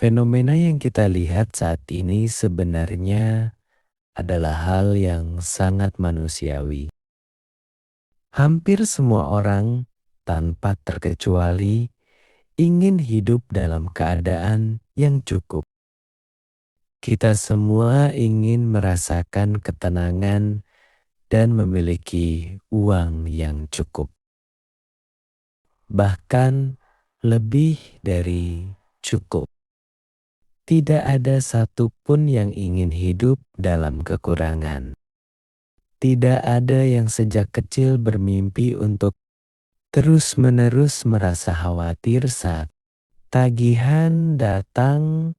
Fenomena yang kita lihat saat ini sebenarnya adalah hal yang sangat manusiawi. Hampir semua orang, tanpa terkecuali, ingin hidup dalam keadaan yang cukup. Kita semua ingin merasakan ketenangan dan memiliki uang yang cukup. Bahkan lebih dari cukup. Tidak ada satupun yang ingin hidup dalam kekurangan. Tidak ada yang sejak kecil bermimpi untuk terus-menerus merasa khawatir saat tagihan datang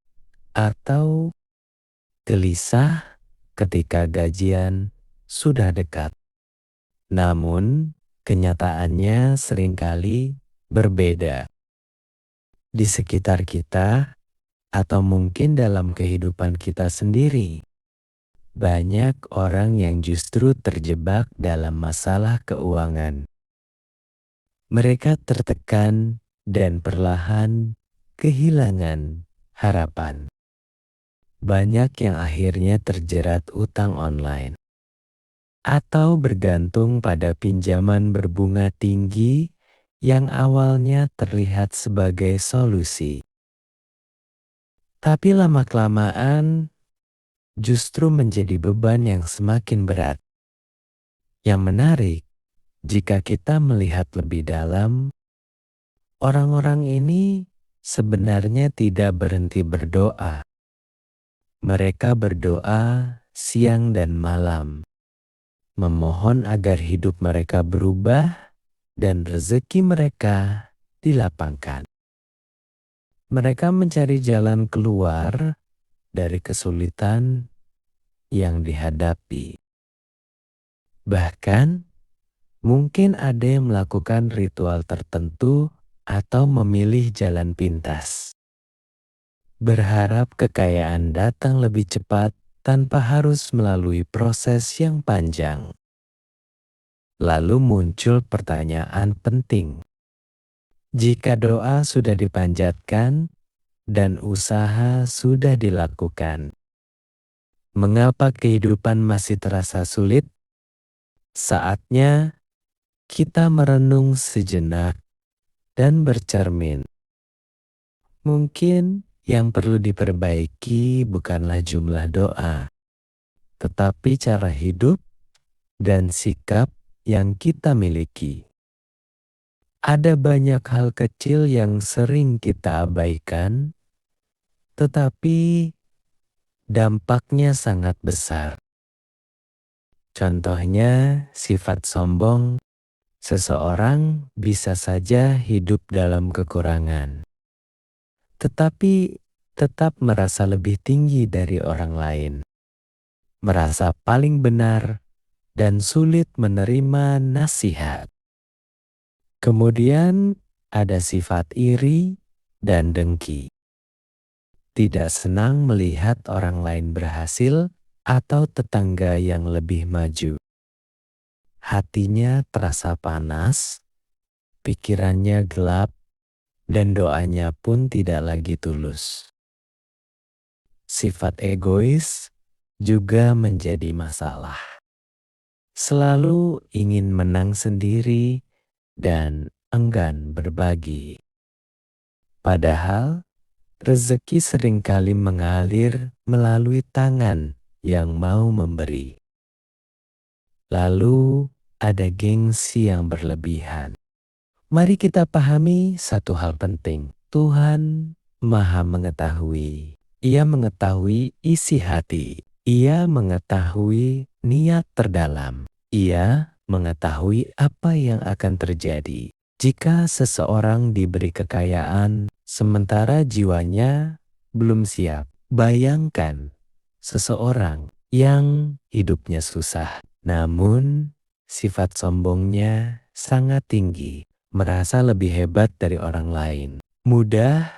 atau gelisah ketika gajian sudah dekat. Namun, kenyataannya seringkali berbeda. Di sekitar kita, atau mungkin dalam kehidupan kita sendiri, banyak orang yang justru terjebak dalam masalah keuangan. Mereka tertekan dan perlahan kehilangan harapan. Banyak yang akhirnya terjerat utang online atau bergantung pada pinjaman berbunga tinggi yang awalnya terlihat sebagai solusi. Tapi lama-kelamaan justru menjadi beban yang semakin berat. Yang menarik, jika kita melihat lebih dalam, orang-orang ini sebenarnya tidak berhenti berdoa. Mereka berdoa siang dan malam, memohon agar hidup mereka berubah dan rezeki mereka dilapangkan. Mereka mencari jalan keluar dari kesulitan yang dihadapi. Bahkan, mungkin ada yang melakukan ritual tertentu atau memilih jalan pintas. Berharap kekayaan datang lebih cepat tanpa harus melalui proses yang panjang. Lalu muncul pertanyaan penting. Jika doa sudah dipanjatkan dan usaha sudah dilakukan, mengapa kehidupan masih terasa sulit? Saatnya kita merenung sejenak dan bercermin. Mungkin yang perlu diperbaiki bukanlah jumlah doa, tetapi cara hidup dan sikap yang kita miliki. Ada banyak hal kecil yang sering kita abaikan, tetapi dampaknya sangat besar. Contohnya, sifat sombong. Seseorang bisa saja hidup dalam kekurangan, tetapi tetap merasa lebih tinggi dari orang lain, merasa paling benar, dan sulit menerima nasihat. Kemudian ada sifat iri dan dengki. Tidak senang melihat orang lain berhasil atau tetangga yang lebih maju. Hatinya terasa panas, pikirannya gelap, dan doanya pun tidak lagi tulus. Sifat egois juga menjadi masalah. Selalu ingin menang sendiri dan enggan berbagi. Padahal rezeki seringkali mengalir melalui tangan yang mau memberi. Lalu ada gengsi yang berlebihan. Mari kita pahami satu hal penting. Tuhan Maha Mengetahui. Ia mengetahui isi hati. Ia mengetahui niat terdalam. Ia mengetahui apa yang akan terjadi jika seseorang diberi kekayaan sementara jiwanya belum siap. Bayangkan seseorang yang hidupnya susah, namun sifat sombongnya sangat tinggi, merasa lebih hebat dari orang lain, mudah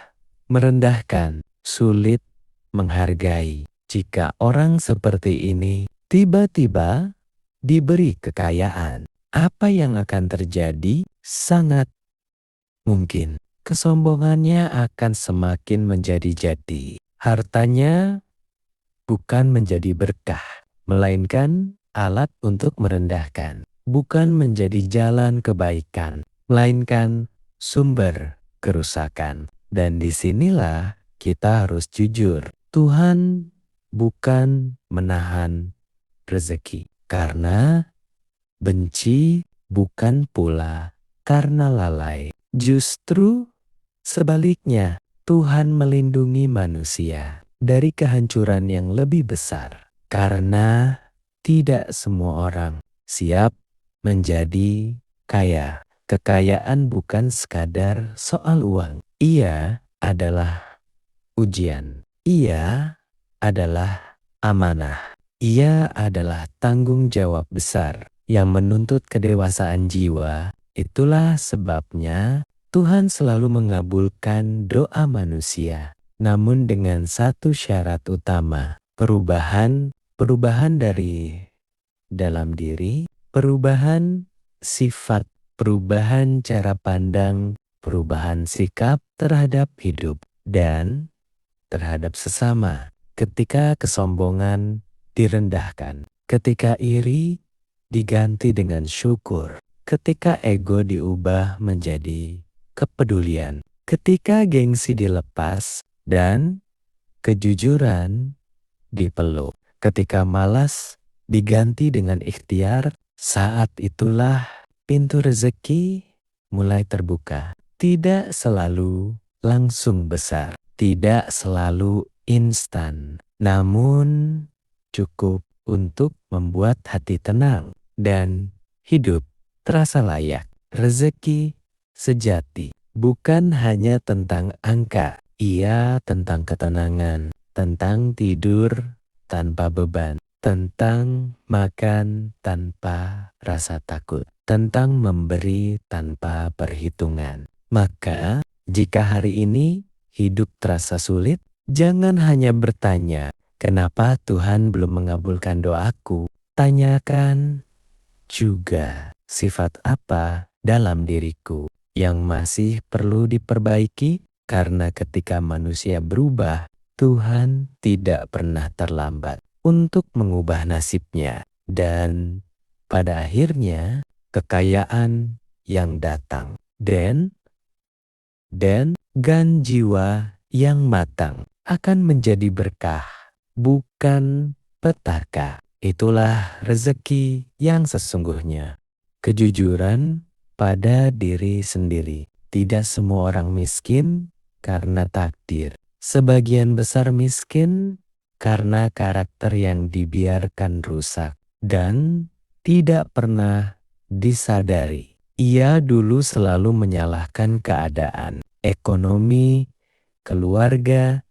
merendahkan, sulit menghargai. Jika orang seperti ini tiba-tiba diberi kekayaan, apa yang akan terjadi? Sangat mungkin kesombongannya akan semakin menjadi-jadi. Hartanya bukan menjadi berkah, melainkan alat untuk merendahkan. Bukan menjadi jalan kebaikan, melainkan sumber kerusakan. Dan disinilah kita harus jujur. Tuhan bukan menahan rezeki karena benci, bukan pula karena lalai. Justru sebaliknya, Tuhan melindungi manusia dari kehancuran yang lebih besar. Karena tidak semua orang siap menjadi kaya. Kekayaan bukan sekadar soal uang. Ia adalah ujian. Ia adalah amanah. Ia adalah tanggung jawab besar yang menuntut kedewasaan jiwa. Itulah sebabnya Tuhan selalu mengabulkan doa manusia. Namun dengan satu syarat utama, perubahan dari dalam diri, perubahan sifat, perubahan cara pandang, perubahan sikap terhadap hidup dan terhadap sesama. Ketika kesombongan direndahkan, ketika iri diganti dengan syukur, ketika ego diubah menjadi kepedulian, ketika gengsi dilepas dan kejujuran dipeluk, ketika malas diganti dengan ikhtiar, saat itulah pintu rezeki mulai terbuka. Tidak selalu langsung besar, tidak selalu instan, namun cukup untuk membuat hati tenang dan hidup terasa layak. Rezeki sejati bukan hanya tentang angka, ia tentang ketenangan, tentang tidur tanpa beban, tentang makan tanpa rasa takut, tentang memberi tanpa perhitungan. Maka, jika hari ini hidup terasa sulit, jangan hanya bertanya, "Kenapa Tuhan belum mengabulkan doaku?" Tanyakan juga, sifat apa dalam diriku yang masih perlu diperbaiki? Karena ketika manusia berubah, Tuhan tidak pernah terlambat untuk mengubah nasibnya. Dan pada akhirnya, kekayaan yang datang dan jiwa yang matang akan menjadi berkah, bukan petaka. Itulah rezeki yang sesungguhnya. Kejujuran pada diri sendiri. Tidak semua orang miskin karena takdir. Sebagian besar miskin karena karakter yang dibiarkan rusak dan tidak pernah disadari. Ia dulu selalu menyalahkan keadaan, ekonomi, keluarga,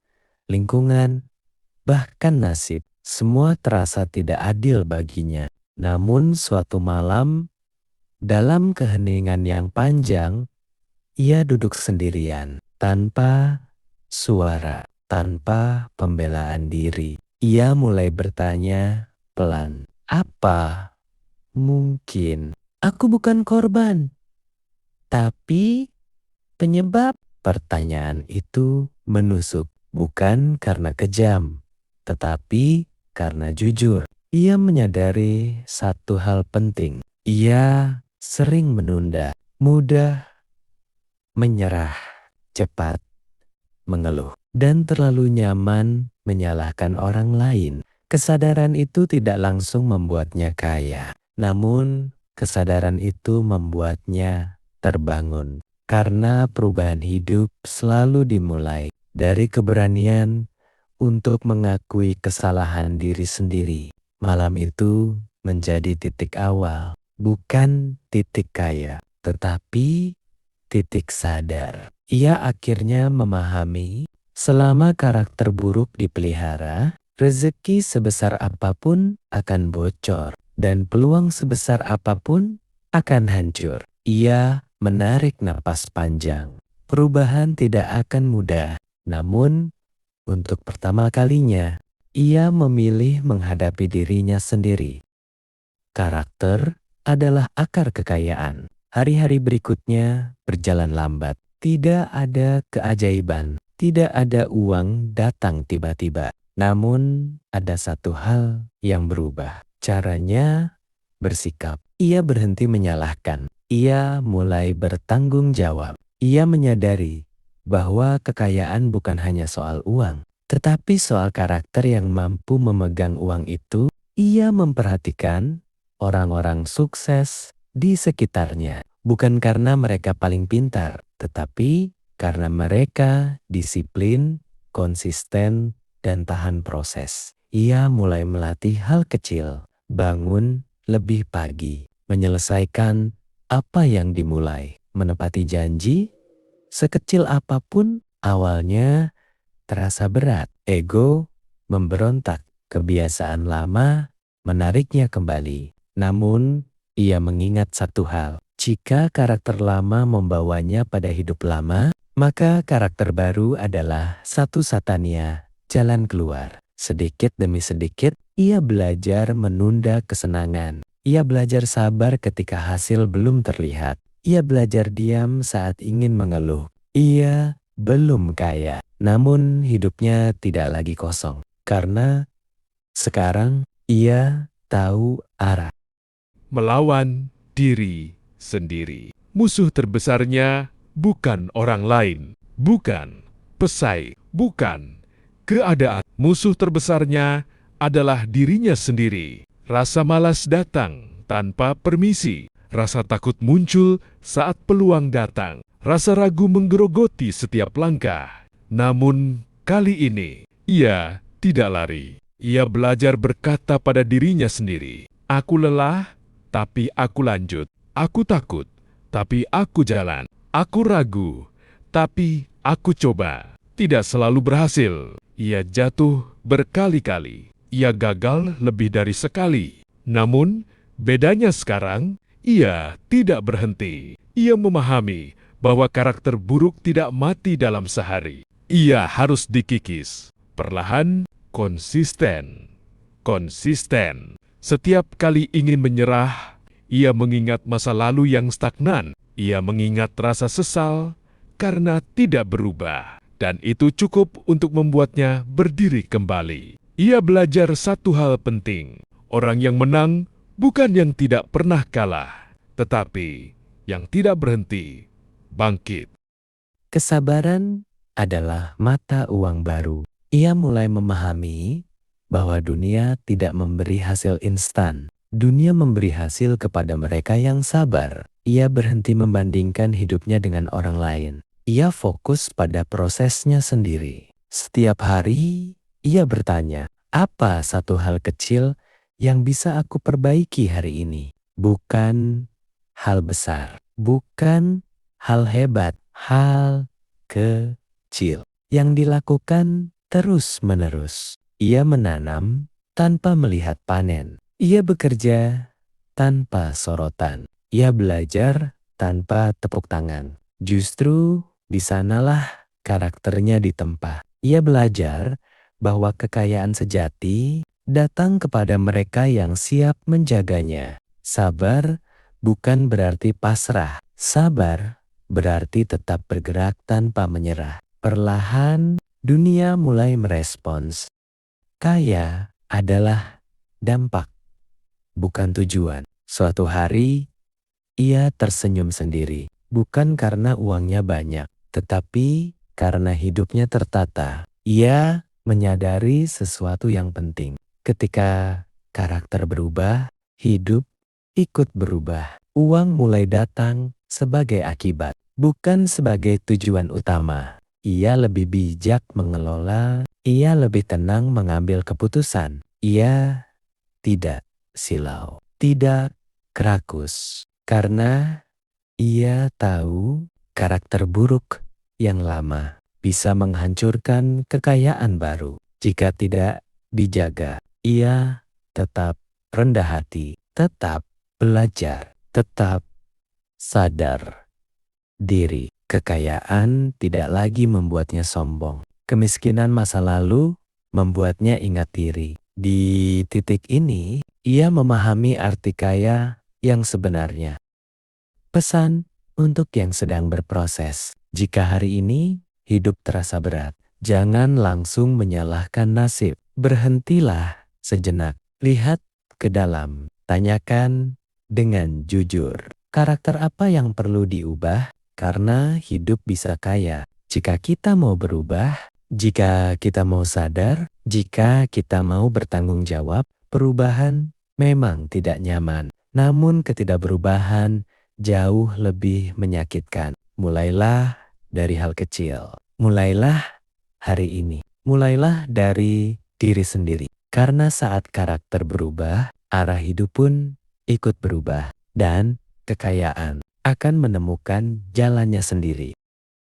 lingkungan, bahkan nasib. Semua terasa tidak adil baginya. Namun suatu malam, dalam keheningan yang panjang, ia duduk sendirian, tanpa suara, tanpa pembelaan diri. Ia mulai bertanya pelan, "Apa mungkin aku bukan korban, tapi penyebab?" Pertanyaan itu menusuk, bukan karena kejam, tetapi karena jujur. Ia menyadari satu hal penting. Ia sering menunda, mudah menyerah, cepat mengeluh, dan terlalu nyaman menyalahkan orang lain. Kesadaran itu tidak langsung membuatnya kaya, namun kesadaran itu membuatnya terbangun. Karena perubahan hidup selalu dimulai dari keberanian untuk mengakui kesalahan diri sendiri. Malam itu menjadi titik awal, bukan titik kaya, tetapi titik sadar. Ia akhirnya memahami, selama karakter buruk dipelihara, rezeki sebesar apapun akan bocor, dan peluang sebesar apapun akan hancur. Ia menarik napas panjang. Perubahan tidak akan mudah, namun untuk pertama kalinya, ia memilih menghadapi dirinya sendiri. Karakter adalah akar kekayaan. Hari-hari berikutnya berjalan lambat. Tidak ada keajaiban, tidak ada uang datang tiba-tiba. Namun ada satu hal yang berubah. Caranya bersikap. Ia berhenti menyalahkan. Ia mulai bertanggung jawab. Ia menyadari bahwa kekayaan bukan hanya soal uang, tetapi soal karakter yang mampu memegang uang itu. Ia memperhatikan orang-orang sukses di sekitarnya, bukan karena mereka paling pintar, tetapi karena mereka disiplin, konsisten, dan tahan proses. Ia mulai melatih hal kecil, bangun lebih pagi, menyelesaikan apa yang dimulai, menepati janji, sekecil apapun awalnya terasa berat. Ego memberontak, kebiasaan lama menariknya kembali. Namun, ia mengingat satu hal. Jika karakter lama membawanya pada hidup lama, maka karakter baru adalah satu-satunya jalan keluar. Sedikit demi sedikit, ia belajar menunda kesenangan. Ia belajar sabar ketika hasil belum terlihat. Ia belajar diam saat ingin mengeluh. Ia belum kaya, namun hidupnya tidak lagi kosong. Karena sekarang ia tahu arah. Melawan diri sendiri. Musuh terbesarnya bukan orang lain, bukan pesaing, bukan keadaan. Musuh terbesarnya adalah dirinya sendiri. Rasa malas datang tanpa permisi. Rasa takut muncul saat peluang datang. Rasa ragu menggerogoti setiap langkah. Namun kali ini ia tidak lari. Ia belajar berkata pada dirinya sendiri, "Aku lelah, tapi aku lanjut. Aku takut, tapi aku jalan. Aku ragu, tapi aku coba." Tidak selalu berhasil. Ia jatuh berkali-kali. Ia gagal lebih dari sekali. Namun, bedanya sekarang, ia tidak berhenti. Ia memahami bahwa karakter buruk tidak mati dalam sehari. Ia harus dikikis. Perlahan, konsisten. Konsisten. Setiap kali ingin menyerah, ia mengingat masa lalu yang stagnan. Ia mengingat rasa sesal karena tidak berubah. Dan itu cukup untuk membuatnya berdiri kembali. Ia belajar satu hal penting. Orang yang menang bukan yang tidak pernah kalah, tetapi yang tidak berhenti bangkit. Kesabaran adalah mata uang baru. Ia mulai memahami bahwa dunia tidak memberi hasil instan. Dunia memberi hasil kepada mereka yang sabar. Ia berhenti membandingkan hidupnya dengan orang lain. Ia fokus pada prosesnya sendiri. Setiap hari, ia bertanya, apa satu hal kecil yang bisa aku perbaiki hari ini? Bukan hal besar, bukan hal hebat, hal kecil yang dilakukan terus-menerus. Ia menanam tanpa melihat panen. Ia bekerja tanpa sorotan. Ia belajar tanpa tepuk tangan. Justru di sanalah karakternya ditempa. Ia belajar bahwa kekayaan sejati datang kepada mereka yang siap menjaganya. Sabar bukan berarti pasrah. Sabar berarti tetap bergerak tanpa menyerah. Perlahan dunia mulai merespons. Kaya adalah dampak, bukan tujuan. Suatu hari, ia tersenyum sendiri. Bukan karena uangnya banyak, tetapi karena hidupnya tertata. Ia menyadari sesuatu yang penting. Ketika karakter berubah, hidup ikut berubah. Uang mulai datang sebagai akibat, bukan sebagai tujuan utama. Ia lebih bijak mengelola, ia lebih tenang mengambil keputusan. Ia tidak silau, tidak kerakus, karena ia tahu karakter buruk yang lama bisa menghancurkan kekayaan baru. Jika tidak dijaga, ia tetap rendah hati, tetap belajar, tetap sadar diri. Kekayaan tidak lagi membuatnya sombong. Kemiskinan masa lalu membuatnya ingat diri. Di titik ini, ia memahami arti kaya yang sebenarnya. Pesan untuk yang sedang berproses. Jika hari ini hidup terasa berat, jangan langsung menyalahkan nasib. Berhentilah sejenak, lihat ke dalam, tanyakan dengan jujur. Karakter apa yang perlu diubah? Karena hidup bisa kaya jika kita mau berubah, jika kita mau sadar, jika kita mau bertanggung jawab. Perubahan memang tidak nyaman, namun ketidakberubahan jauh lebih menyakitkan. Mulailah dari hal kecil. Mulailah hari ini. Mulailah dari diri sendiri. Karena saat karakter berubah, arah hidup pun ikut berubah. Dan kekayaan akan menemukan jalannya sendiri.